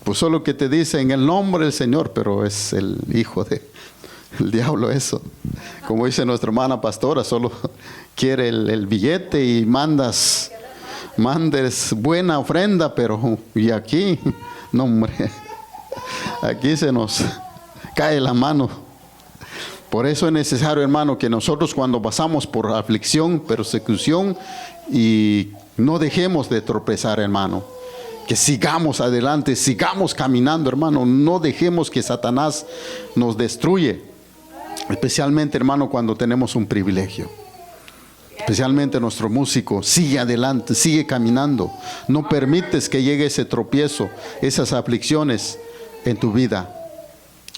Pues solo que te dice en el nombre del Señor, pero es el hijo del diablo eso. Como dice nuestra hermana pastora, solo quiere el billete y mandes buena ofrenda, pero y aquí, no hombre, aquí se nos cae la mano. Por eso es necesario, hermano, que nosotros cuando pasamos por aflicción, persecución, y no dejemos de tropezar, hermano. Que sigamos adelante, sigamos caminando, hermano. No dejemos que Satanás nos destruye. Especialmente, hermano, cuando tenemos un privilegio. Especialmente nuestro músico. Sigue adelante, sigue caminando. No permites que llegue ese tropiezo, esas aflicciones en tu vida.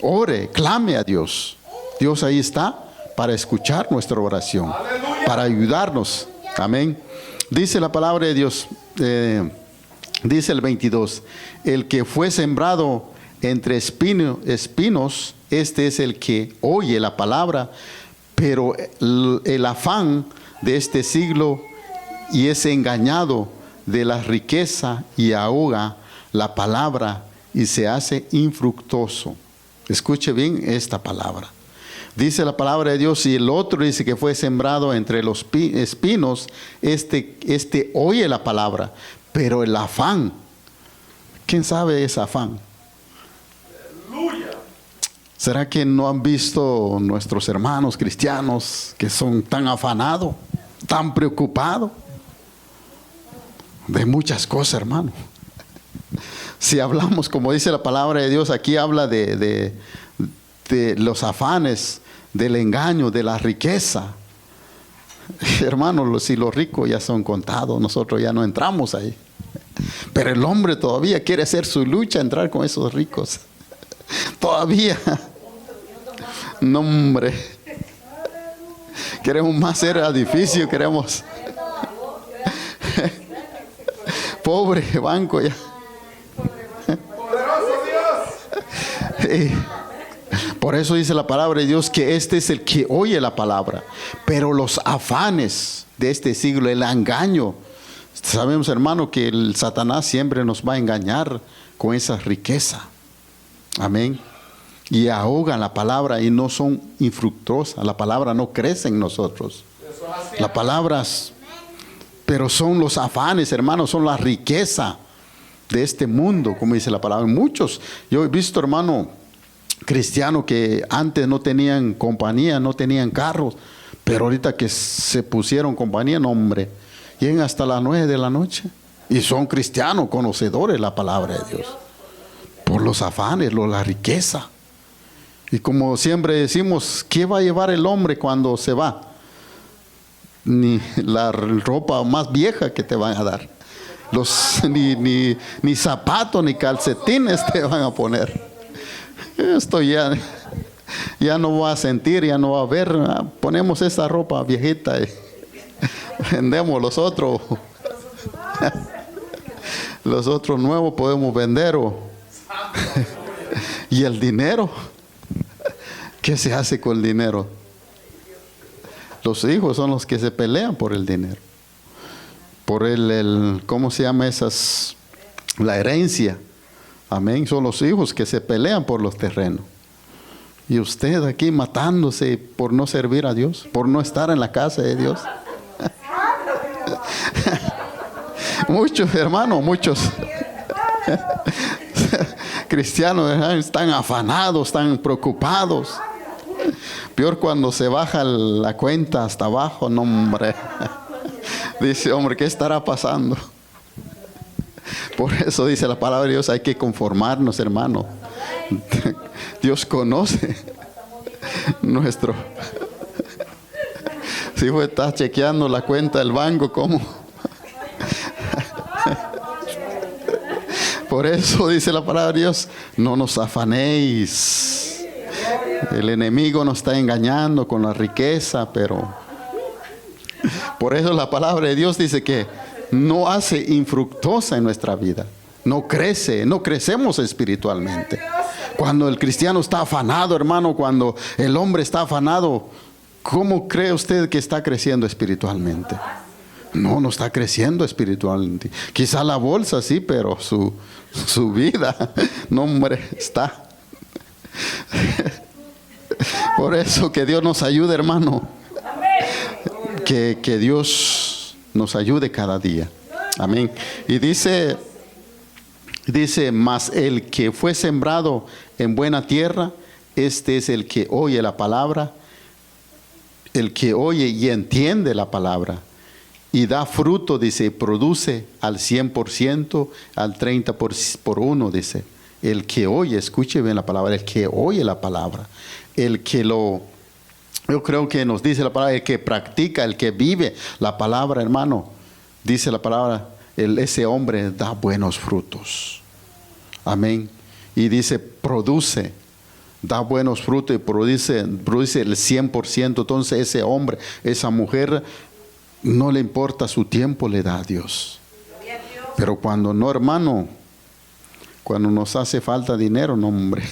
Ore, clame a Dios. Dios ahí está para escuchar nuestra oración. Para ayudarnos. Amén. Dice la palabra de Dios. Dice el 22, el que fue sembrado entre espinos, este es el que oye la palabra, pero el afán de este siglo y es engañado de la riqueza y ahoga la palabra y se hace infructuoso. Escuche bien esta palabra. Dice la palabra de Dios, y el otro dice que fue sembrado entre los espinos, este oye la palabra, pero el afán, ¿quién sabe ese afán? ¡Aleluya! ¿Será que no han visto nuestros hermanos cristianos que son tan afanados, tan preocupados de muchas cosas, hermano? Si hablamos, como dice la palabra de Dios, aquí habla de los afanes, del engaño, de la riqueza. Hermanos, si los ricos ya son contados, nosotros ya no entramos ahí. Pero el hombre todavía quiere hacer su lucha, entrar con esos ricos. Todavía. No, hombre. Queremos más hacer edificio, queremos. Pobre banco ya. Poderoso Dios. Por eso dice la palabra de Dios que este es el que oye la palabra. Pero los afanes de este siglo, el engaño. Sabemos, hermano, que el Satanás siempre nos va a engañar con esa riqueza. Amén. Y ahogan la palabra y no son infructuosas. La palabra no crece en nosotros. Las palabras, pero son los afanes, hermano, son la riqueza de este mundo, como dice la palabra. Muchos, yo he visto, hermano, cristianos que antes no tenían compañía, no tenían carros, pero ahorita que se pusieron compañía, no, hombre, llegan hasta las 9 de la noche y son cristianos, conocedores de la palabra de Dios, por los afanes, la riqueza. Y como siempre decimos, ¿qué va a llevar el hombre cuando se va? Ni la ropa más vieja que te van a dar, ni zapatos ni calcetines te van a poner. Esto ya no va a sentir, ya no va a ver. Ponemos esa ropa viejita y vendemos los otros. Los otros nuevos podemos vender. Y el dinero, ¿qué se hace con el dinero? Los hijos son los que se pelean por el dinero. Por ¿cómo se llama esas? La herencia. Amén. Son los hijos que se pelean por los terrenos. Y usted aquí matándose por no servir a Dios, por no estar en la casa de Dios. Muchos hermanos, muchos cristianos, ¿verdad?, están afanados, están preocupados. Peor cuando se baja la cuenta hasta abajo, no, hombre. Dice, hombre, ¿qué estará pasando? Por eso dice la palabra de Dios, hay que conformarnos, hermano. Dios conoce nuestro. Si vos estás chequeando la cuenta del banco, ¿cómo? Por eso dice la palabra de Dios, no nos afanéis. El enemigo nos está engañando con la riqueza, pero por eso la palabra de Dios dice que no hace infructuosa en nuestra vida. No crece, no crecemos espiritualmente. Cuando el cristiano está afanado, hermano, cuando el hombre está afanado, ¿cómo cree usted que está creciendo espiritualmente? No, no está creciendo espiritualmente. Quizá la bolsa sí, pero su vida, no, hombre, está. Por eso que Dios nos ayude, hermano. Que Dios nos ayude cada día. Amén. Y dice, mas el que fue sembrado en buena tierra, este es el que oye la palabra, el que oye y entiende la palabra, y da fruto, dice, produce al 100%, al 30 por uno, dice. El que oye, escuche bien la palabra, el que oye la palabra, el que yo creo que nos dice la palabra, el que practica, el que vive la palabra, hermano, dice la palabra, ese hombre da buenos frutos. Amén. Y dice, produce, da buenos frutos y produce el 100%. Entonces ese hombre, esa mujer, no le importa su tiempo, le da a Dios. Pero cuando no, hermano, cuando nos hace falta dinero, no, hombre,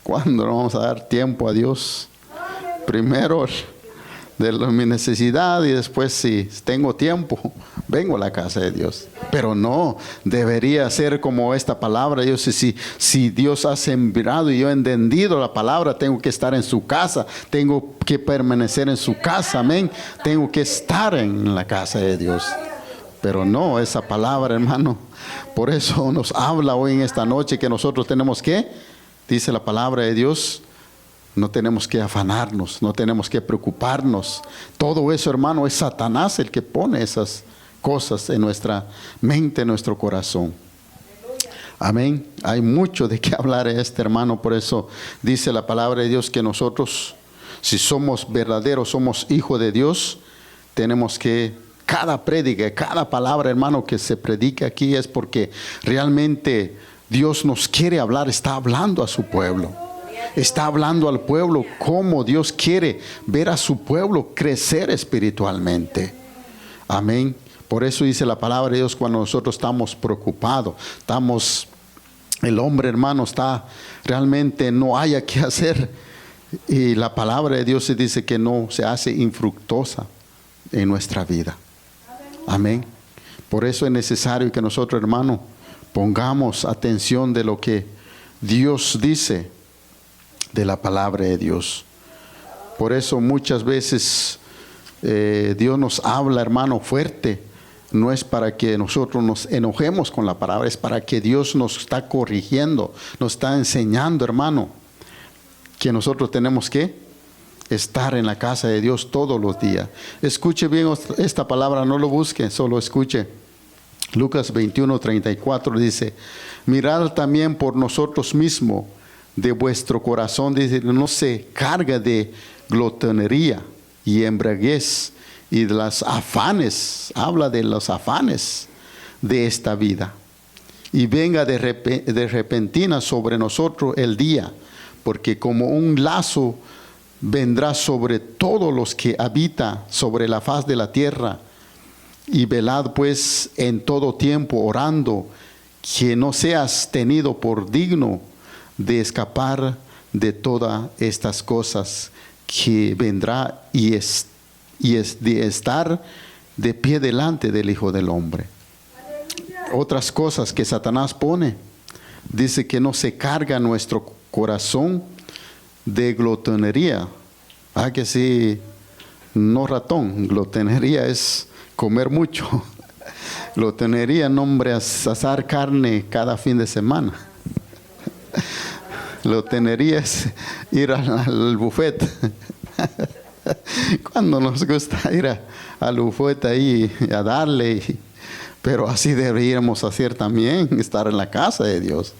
¿cuándo le vamos a dar tiempo a Dios? Primero de mi necesidad y después, si tengo tiempo, vengo a la casa de Dios. Pero no, debería ser como esta palabra. Yo sé, si Dios ha sembrado y yo he entendido la palabra, tengo que estar en su casa, tengo que permanecer en su casa, amén. Tengo que estar en la casa de Dios. Pero no, esa palabra, hermano, por eso nos habla hoy en esta noche que nosotros tenemos que, dice la palabra de Dios, no tenemos que afanarnos, no tenemos que preocuparnos. Todo eso, hermano, es Satanás el que pone esas cosas en nuestra mente, en nuestro corazón. Amén. Hay mucho de qué hablar hermano. Por eso dice la palabra de Dios que nosotros, si somos verdaderos, somos hijos de Dios, tenemos que, cada prédica, cada palabra, hermano, que se predica aquí es porque realmente Dios nos quiere hablar, está hablando a su pueblo. Está hablando al pueblo cómo Dios quiere ver a su pueblo crecer espiritualmente. Amén. Por eso dice la palabra de Dios, cuando nosotros estamos preocupados, el hombre, hermano, está realmente no haya qué hacer. Y la palabra de Dios se dice que no se hace infructuosa en nuestra vida. Amén. Por eso es necesario que nosotros, hermano, pongamos atención de lo que Dios dice, de la palabra de Dios. Por eso muchas veces Dios nos habla, hermano, fuerte. No es para que nosotros nos enojemos con la palabra, es para que Dios nos está corrigiendo, nos está enseñando, hermano, que nosotros tenemos que estar en la casa de Dios todos los días. Escuche bien esta palabra, no lo busque, solo escuche. Lucas 21:34 dice, mirad también por nosotros mismos de vuestro corazón, dice, no se carga de glotonería y embriaguez y de las afanes, habla de los afanes de esta vida, y venga de repentina sobre nosotros el día, porque como un lazo vendrá sobre todos los que habitan sobre la faz de la tierra. Y velad pues en todo tiempo orando, que no seas tenido por digno de escapar de todas estas cosas que vendrá y de estar de pie delante del Hijo del Hombre. Otras cosas que Satanás pone, dice que no se carga nuestro corazón de glotonería. Que sí, no ratón, glotonería es comer mucho. Glotonería, nombre, asar carne cada fin de semana. Glotonería es ir al buffet. Cuando nos gusta ir al buffet ahí a darle, pero así deberíamos hacer también, estar en la casa de Dios.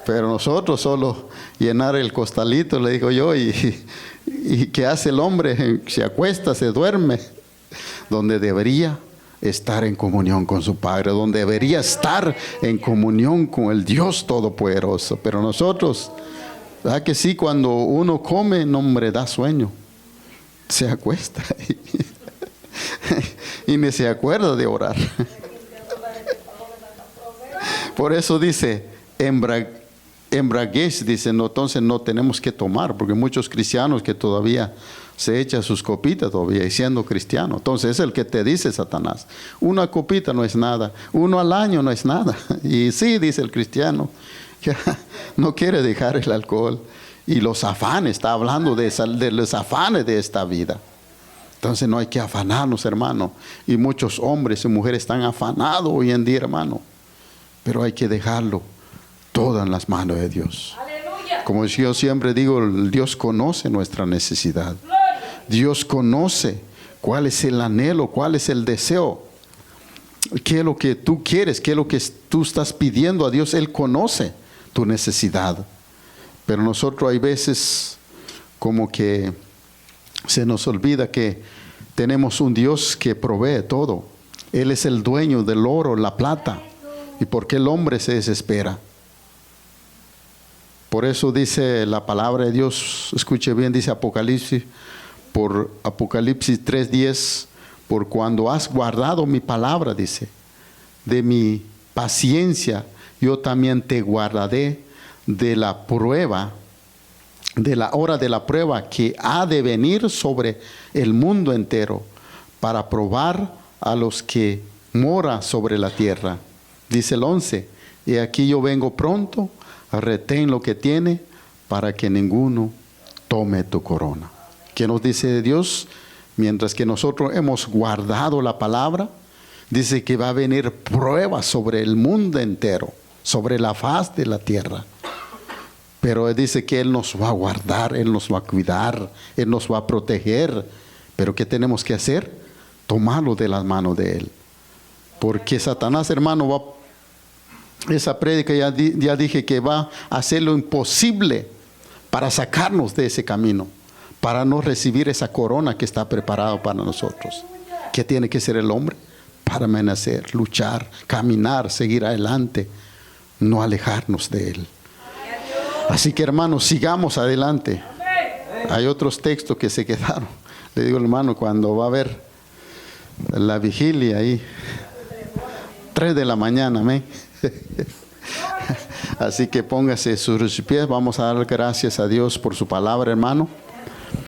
Pero nosotros solo llenar el costalito, le digo yo, y ¿qué hace el hombre? Se acuesta, se duerme. Donde debería estar en comunión con su Padre, donde debería estar en comunión con el Dios Todopoderoso. Pero nosotros, ¿verdad que sí? Cuando uno come, no, hombre, da sueño, se acuesta y ni se acuerda de orar. Por eso dice, embraguez, dice, no, entonces no tenemos que tomar, porque muchos cristianos que todavía se echan sus copitas todavía y siendo cristiano. Entonces es el que te dice Satanás, una copita no es nada, uno al año no es nada. Y sí, dice el cristiano, que no quiere dejar el alcohol. Y los afanes, está hablando de los afanes de esta vida. Entonces no hay que afanarnos, hermano. Y muchos hombres y mujeres están afanados hoy en día, hermano. Pero hay que dejarlo todo en las manos de Dios. Aleluya. Como yo siempre digo, Dios conoce nuestra necesidad. Dios conoce cuál es el anhelo, cuál es el deseo. ¿Qué es lo que tú quieres? ¿Qué es lo que tú estás pidiendo a Dios? Él conoce tu necesidad. Pero nosotros hay veces como que se nos olvida que tenemos un Dios que provee todo. Él es el dueño del oro, la plata. ¿Y por qué el hombre se desespera? Por eso dice la palabra de Dios, escuche bien, dice Apocalipsis 3:10, por cuando has guardado mi palabra, dice, de mi paciencia, yo también te guardaré de la prueba, de la hora de la prueba que ha de venir sobre el mundo entero, para probar a los que moran sobre la tierra. Dice el 11, y aquí yo vengo pronto, retén lo que tiene, para que ninguno tome tu corona. ¿Qué nos dice Dios? Mientras que nosotros hemos guardado la palabra, dice que va a venir pruebas sobre el mundo entero, sobre la faz de la tierra. Pero Él dice que Él nos va a guardar, Él nos va a cuidar, Él nos va a proteger. Pero ¿qué tenemos que hacer? Tomarlo de las manos de Él. Porque Satanás, hermano, esa prédica ya dije que va a hacer lo imposible para sacarnos de ese camino, para no recibir esa corona que está preparada para nosotros. ¿Qué tiene que ser el hombre? Permanecer, luchar, caminar, seguir adelante, no alejarnos de Él. Así que, hermanos, sigamos adelante. Hay otros textos que se quedaron. Le digo, hermano, cuando va a haber la vigilia ahí, 3 de la mañana, amén. Así que póngase sus pies. Vamos a dar gracias a Dios por su palabra, hermano.